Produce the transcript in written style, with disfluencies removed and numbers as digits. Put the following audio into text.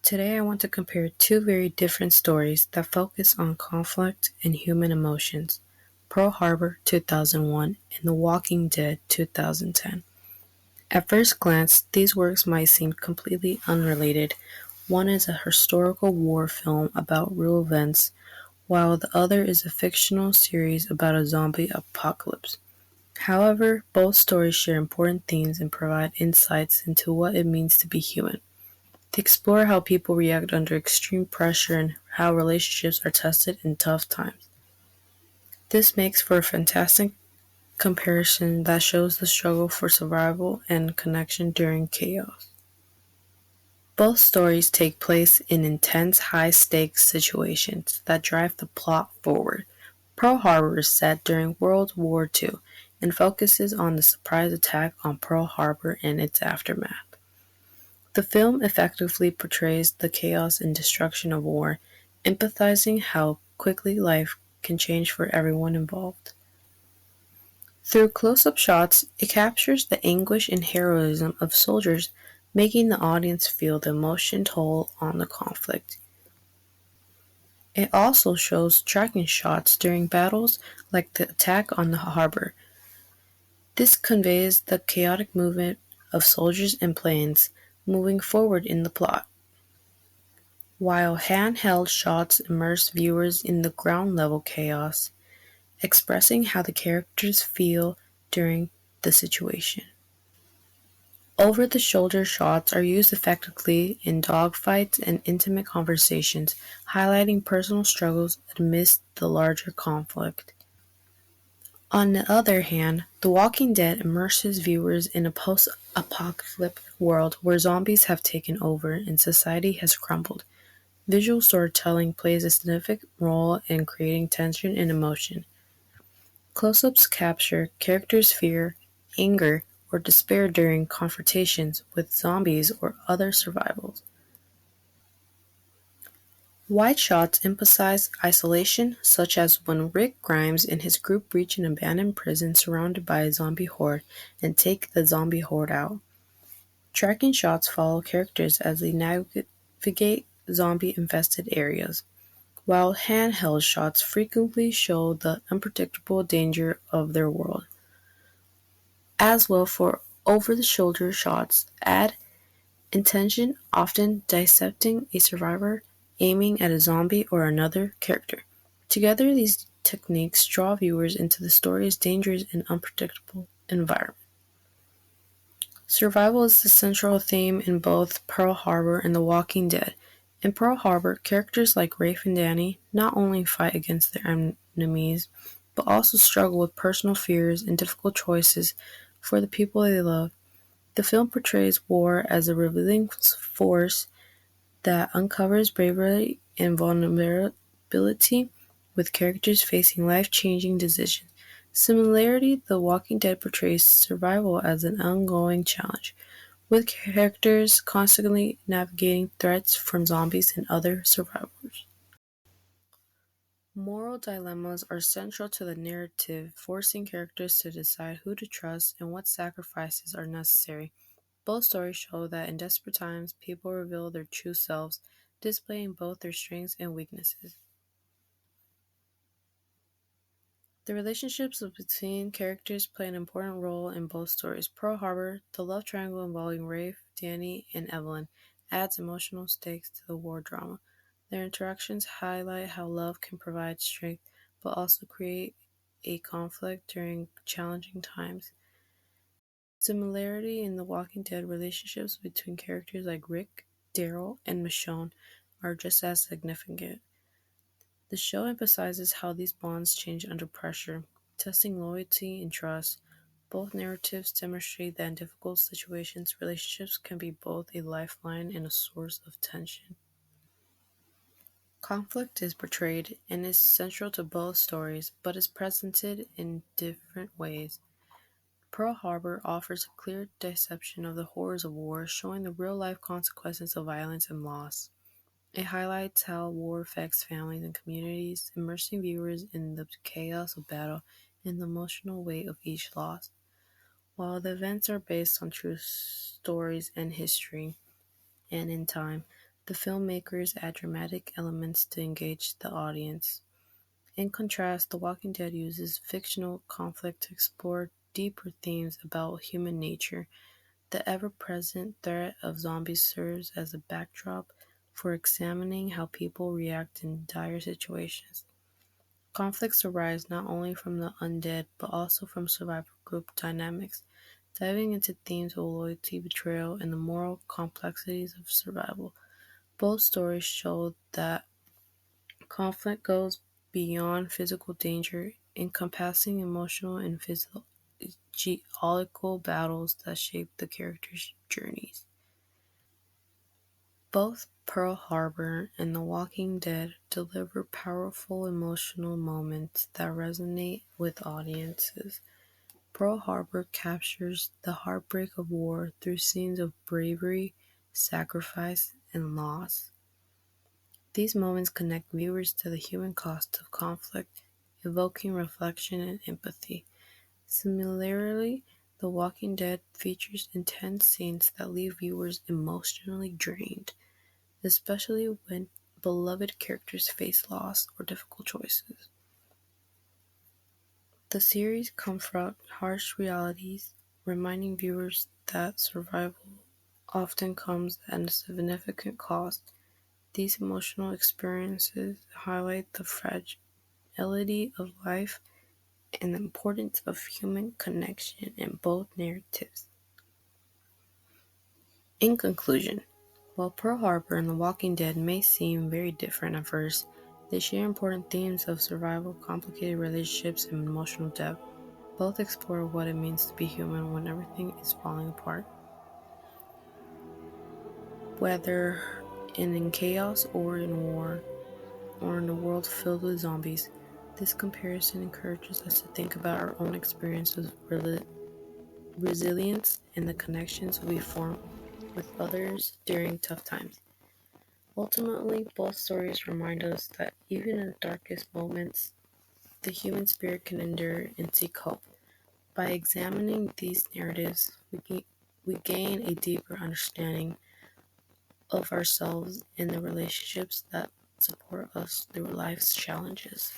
Today I want to compare two very different stories that focus on conflict and human emotions. Pearl Harbor 2001 and The Walking Dead 2010. At first glance, these works might seem completely unrelated. One is a historical war film about real events, while the other is a fictional series about a zombie apocalypse. However, both stories share important themes and provide insights into what it means to be human. They explore how people react under extreme pressure and how relationships are tested in tough times. This makes for a fantastic comparison that shows the struggle for survival and connection during chaos. Both stories take place in intense, high stakes situations that drive the plot forward. Pearl Harbor is set during World War II and focuses on the surprise attack on Pearl Harbor and its aftermath. The film effectively portrays the chaos and destruction of war, empathizing how quickly life can change for everyone involved. Through close-up shots, it captures the anguish and heroism of soldiers, making the audience feel the emotion toll on the conflict. It also shows tracking shots during battles like the attack on the harbor. This conveys the chaotic movement of soldiers and planes moving forward in the plot, while handheld shots immerse viewers in the ground-level chaos, expressing how the characters feel during the situation. Over-the-shoulder shots are used effectively in dogfights and intimate conversations, highlighting personal struggles amidst the larger conflict. On the other hand, The Walking Dead immerses viewers in a post-apocalyptic world where zombies have taken over and society has crumbled. Visual storytelling plays a significant role in creating tension and emotion. Close-ups capture characters' fear, anger, or despair during confrontations with zombies or other survivals. Wide shots emphasize isolation, such as when Rick Grimes and his group reach an abandoned prison surrounded by a zombie horde and take the zombie horde out. Tracking shots follow characters as they navigate zombie-infested areas, while handheld shots frequently show the unpredictable danger of their world. As well for over-the-shoulder shots add intention, often dissecting a survivor, aiming at a zombie or another character. Together, these techniques draw viewers into the story's dangerous and unpredictable environment. Survival is the central theme in both Pearl Harbor and The Walking Dead. In Pearl Harbor, characters like Rafe and Danny not only fight against their enemies, but also struggle with personal fears and difficult choices for the people they love. The film portrays war as a revealing force that uncovers bravery and vulnerability, with characters facing life-changing decisions. Similarly, The Walking Dead portrays survival as an ongoing challenge, with characters constantly navigating threats from zombies and other survivors. Moral dilemmas are central to the narrative, forcing characters to decide who to trust and what sacrifices are necessary. Both stories show that in desperate times, people reveal their true selves, displaying both their strengths and weaknesses. The relationships between characters play an important role in both stories. Pearl Harbor, the love triangle involving Rafe, Danny, and Evelyn, adds emotional stakes to the war drama. Their interactions highlight how love can provide strength, but also create a conflict during challenging times. Similarity in The Walking Dead, relationships between characters like Rick, Daryl, and Michonne are just as significant. The show emphasizes how these bonds change under pressure, testing loyalty and trust. Both narratives demonstrate that in difficult situations, relationships can be both a lifeline and a source of tension. Conflict is portrayed and is central to both stories, but is presented in different ways. Pearl Harbor offers a clear depiction of the horrors of war, showing the real-life consequences of violence and loss. It highlights how war affects families and communities, immersing viewers in the chaos of battle and the emotional weight of each loss. While the events are based on true stories and history and in time, The filmmakers add dramatic elements to engage the audience. In contrast, The Walking Dead uses fictional conflict to explore deeper themes about human nature. The ever-present threat of zombies serves as a backdrop for examining how people react in dire situations. Conflicts arise not only from the undead, but also from survivor group dynamics, diving into themes of loyalty, betrayal, and the moral complexities of survival. Both stories show that conflict goes beyond physical danger, encompassing emotional and physiological battles that shape the characters' journeys. Both Pearl Harbor and The Walking Dead deliver powerful emotional moments that resonate with audiences. Pearl Harbor captures the heartbreak of war through scenes of bravery, sacrifice, and loss. These moments connect viewers to the human cost of conflict, evoking reflection and empathy. Similarly, The Walking Dead features intense scenes that leave viewers emotionally drained, especially when beloved characters face loss or difficult choices. The series confront harsh realities, reminding viewers that survival often comes at a significant cost. These emotional experiences highlight the fragility of life and the importance of human connection in both narratives. In conclusion, while Pearl Harbor and The Walking Dead may seem very different at first, they share important themes of survival, complicated relationships, and emotional depth. Both explore what it means to be human when everything is falling apart. Whether in chaos or in war, or in a world filled with zombies, this comparison encourages us to think about our own experiences of resilience and the connections we form with others during tough times. Ultimately, both stories remind us that even in the darkest moments, the human spirit can endure and seek hope. By examining these narratives, we gain a deeper understanding of ourselves and the relationships that support us through life's challenges.